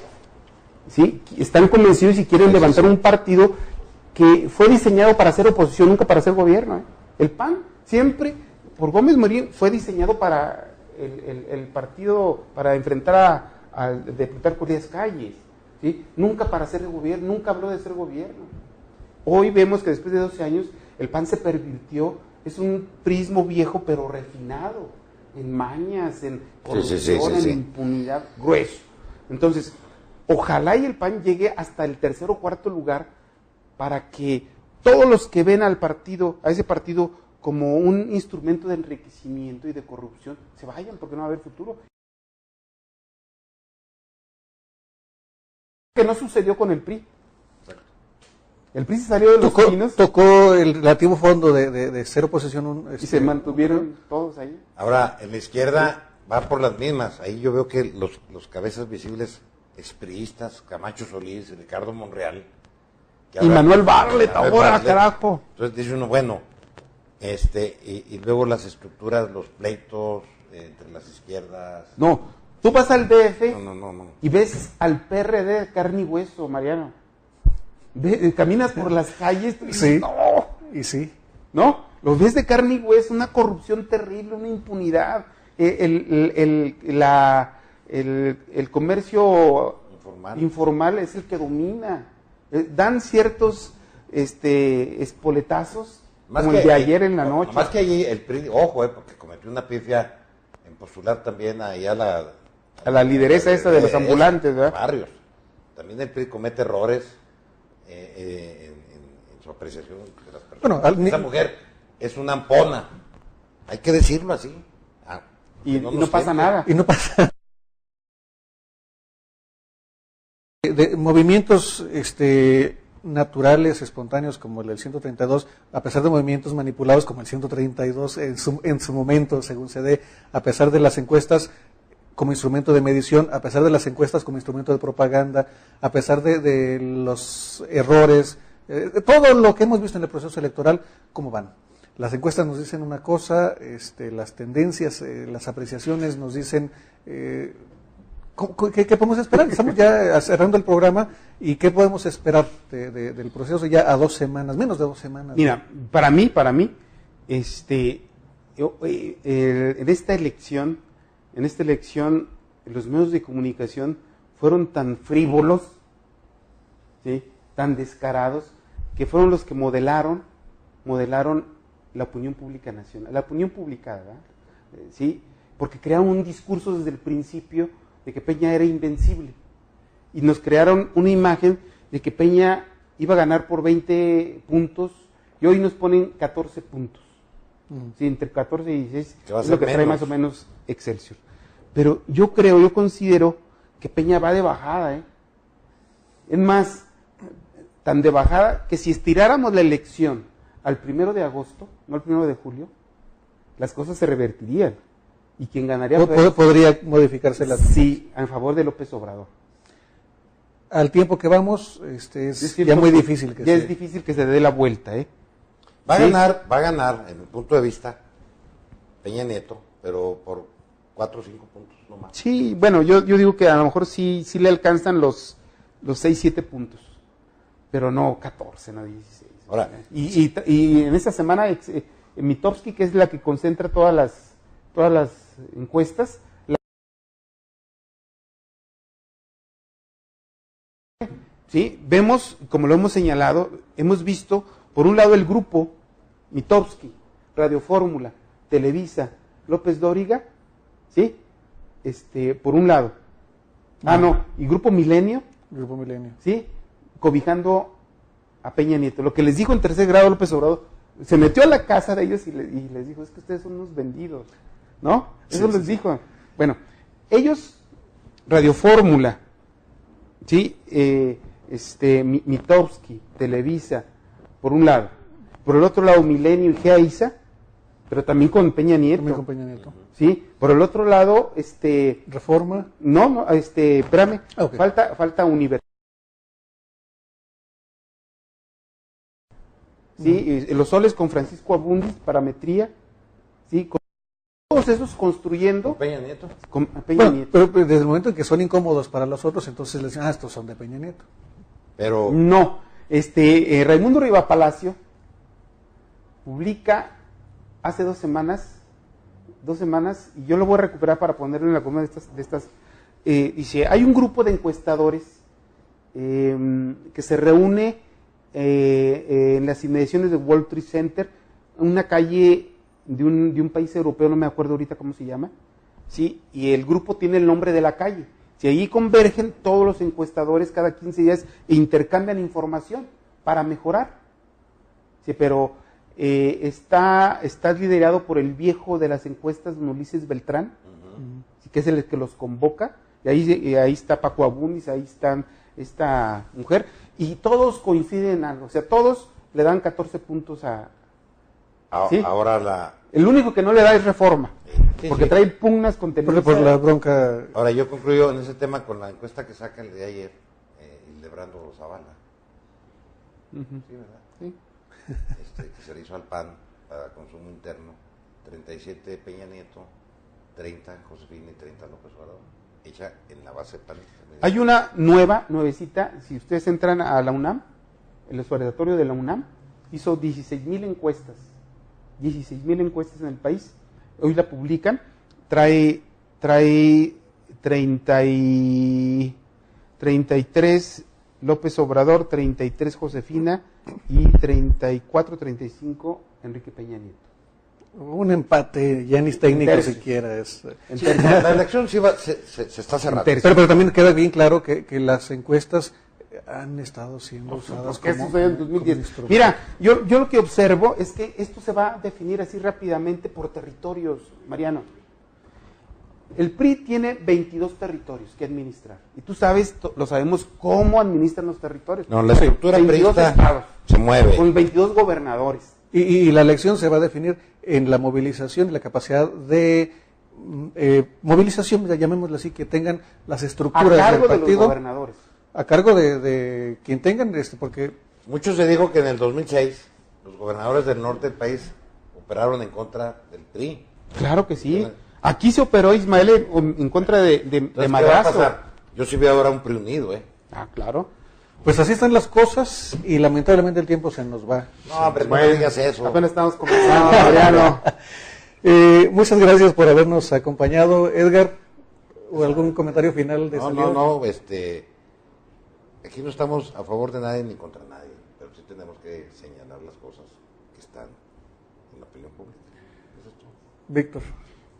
están convencidos y quieren levantar un partido que fue diseñado para hacer oposición, nunca para hacer gobierno. El PAN siempre, por Gómez Morín, fue diseñado para el partido, para enfrentar de Plutarco Elías Calles, ¿sí? Nunca para hacer gobierno, nunca habló de ser gobierno. Hoy vemos que después de 12 años el PAN se pervirtió, es un prismo viejo pero refinado, en mañas, en corrupción, en impunidad, grueso. Entonces, ojalá y el PAN llegue hasta el 3er o 4er lugar para que todos los que ven a ese partido como un instrumento de enriquecimiento y de corrupción, se vayan porque no va a haber futuro. Que no sucedió con el PRI. El PRI se salió de los pinos. Tocó el relativo fondo de ser oposición. Y se mantuvieron todos ahí. Ahora, en la izquierda va por las mismas. Ahí yo veo que los cabezas visibles expriistas, Camacho Solís, Ricardo Monreal. Y Manuel Bartlett ahora, carajo. Entonces dice uno, bueno, y luego las estructuras, los pleitos entre las izquierdas. No, tú vas al DF No. y ves al PRD de carne y hueso, Mariano. Caminas por las calles y Sí. no. Y sí. ¿No? Los ves de carne y hueso, una corrupción terrible, una impunidad. El comercio informal es el que domina. Dan ciertos espoletazos, más como que, el de ayer en la noche. Más que allí el PRI, ojo, porque cometió una pifia en postular también ahí a la lideresa esta de los ambulantes, ¿verdad? Barrios. También el PRI comete errores en su apreciación de las personas. Bueno, esa mujer es una ampona, hay que decirlo así. Y no pasa nada. Y no pasa. De movimientos naturales, espontáneos, como el del 132, a pesar de movimientos manipulados como el 132 en su momento, según se dé, a pesar de las encuestas como instrumento de medición, a pesar de las encuestas como instrumento de propaganda, a pesar de los errores, todo lo que hemos visto en el proceso electoral, ¿cómo van? Las encuestas nos dicen una cosa, las tendencias, las apreciaciones nos dicen ¿qué podemos esperar? Estamos ya cerrando el programa y ¿qué podemos esperar del proceso ya a 2 semanas, menos de 2 semanas? Mira, para mí, en esta elección, los medios de comunicación fueron tan frívolos, ¿sí?, tan descarados, que fueron los que modelaron la opinión pública nacional, la opinión pública, ¿verdad? ¿Sí? Porque crearon un discurso desde el principio de que Peña era invencible. Y nos crearon una imagen de que Peña iba a ganar por 20 puntos y hoy nos ponen 14 puntos. Sí, entre 14 y 16 es lo que trae más o menos Excelsior. Pero yo considero que Peña va de bajada. Es más, tan de bajada que si estiráramos la elección al 1 de agosto, no al 1 de julio, las cosas se revertirían. Y quien ganaría podría modificarse la sí, en favor de López Obrador. Al tiempo que vamos, es ya muy difícil que es difícil que se dé la vuelta, Va a ganar, en mi punto de vista, Peña Nieto, pero por 4 o 5 puntos nomás. Sí, bueno, yo digo que a lo mejor sí le alcanzan los 6, 7 puntos, pero no 14, no 16. Ahora, y en esta semana Mitofsky, que es la que concentra todas las encuestas, ¿sí? Vemos, como lo hemos señalado, hemos visto, por un lado el grupo Mitofsky, Radio Fórmula, Televisa, López Dóriga, ¿sí? Por un lado. Y Grupo Milenio, ¿sí?, cobijando a Peña Nieto. Lo que les dijo en tercer grado López Obrador, se metió a la casa de ellos y les dijo, es que ustedes son unos vendidos, ¿no? Eso les dijo. Bueno, ellos, Radio Fórmula, ¿sí?, Mitofsky, Televisa, por un lado. Por el otro lado, Milenio y Geaiza, pero también con Peña Nieto. También con Peña Nieto. ¿Sí? Por el otro lado, Reforma. No, espérame, Okay. Falta Universidad. ¿Sí? Los soles con Francisco Abundis, Parametría, ¿sí? Con todos esos construyendo. ¿Con Peña Nieto? Con Peña Nieto. Pero desde el momento en que son incómodos para los otros, entonces les dicen, estos son de Peña Nieto. Pero no, Raimundo Riva Palacio publica hace 2 semanas, y yo lo voy a recuperar para ponerlo en la columna de estas dice, hay un grupo de encuestadores que se reúne en las inmediaciones de World Trade Center, una calle de un país europeo, no me acuerdo ahorita cómo se llama, ¿sí? Y el grupo tiene el nombre de la calle. Si allí convergen todos los encuestadores cada 15 días e intercambian información para mejorar. Sí, pero está liderado por el viejo de las encuestas, don Ulises Beltrán, que es el que los convoca, y ahí está Paco Abundis, ahí están esta mujer, y todos coinciden en algo, o sea, todos le dan 14 puntos a... ¿sí? Ahora el único que no le da es Reforma, sí, porque trae pugnas con Televisa. Por la bronca. Ahora yo concluyo en ese tema con la encuesta que saca el de ayer, Hildebrando Zavala. Sí, ¿verdad? Sí. Que se le hizo al PAN para consumo interno, 37 Peña Nieto, 30 Josefina y 30 López Obrador, hecha en la base PAN. Hay una nuevecita, si ustedes entran a la UNAM, el observatorio de la UNAM, hizo 16,000 encuestas, 16,000 encuestas en el país, hoy la publican, trae 33 López Obrador, 33 Josefina y 34-35 Enrique Peña Nieto. Un empate, ya ni técnico siquiera. Sí, la elección se está cerrando. Pero también queda bien claro que las encuestas han estado siendo usadas como 2010. Mira, yo lo que observo es que esto se va a definir así rápidamente por territorios, Mariano. El PRI tiene 22 territorios que administrar. Y tú sabes, lo sabemos, cómo administran los territorios. No, la estructura priista se mueve. Con 22 gobernadores. Y la elección se va a definir en la movilización y la capacidad de movilización, llamémosla así, que tengan las estructuras del partido. A cargo de los gobernadores. A cargo de quien tengan, porque... Mucho se dijo que en el 2006 los gobernadores del norte del país operaron en contra del PRI. Claro que sí. Aquí se operó, Ismael, en contra de Madrazo. ¿Qué va a pasar? Yo sí veo ahora un PRI unido, Ah, claro. Pues así están las cosas y lamentablemente el tiempo se nos va. No, pero no digas eso. Apenas estamos comenzando, Mariano. Muchas gracias por habernos acompañado. Edgar, ¿o algún comentario final de salida? No, aquí no estamos a favor de nadie ni contra nadie, pero sí tenemos que señalar las cosas que están en la opinión pública. Eso es todo. Víctor.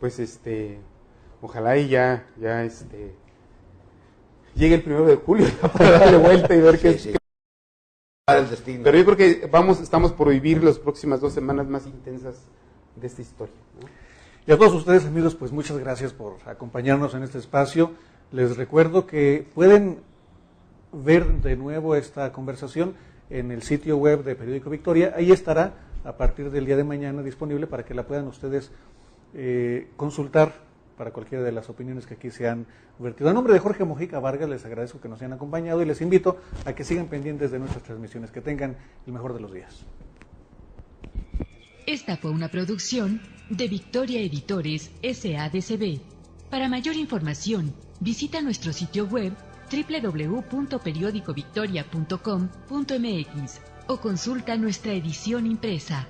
Pues ojalá y ya llegue el 1 de julio para darle vuelta y ver qué es. El destino. Pero yo creo que estamos por vivir las próximas 2 semanas más intensas de esta historia, ¿no? Y a todos ustedes, amigos, pues muchas gracias por acompañarnos en este espacio. Les recuerdo que pueden ver de nuevo esta conversación en el sitio web de Periódico Victoria. Ahí estará a partir del día de mañana disponible para que la puedan ustedes consultar para cualquiera de las opiniones que aquí se han vertido. A nombre de Jorge Mojica Vargas les agradezco que nos hayan acompañado y les invito a que sigan pendientes de nuestras transmisiones. Que tengan el mejor de los días. Esta fue una producción de Victoria Editores S.A.D.C.B. Para mayor información, visita nuestro sitio web www.periodicovictoria.com.mx o consulta nuestra edición impresa.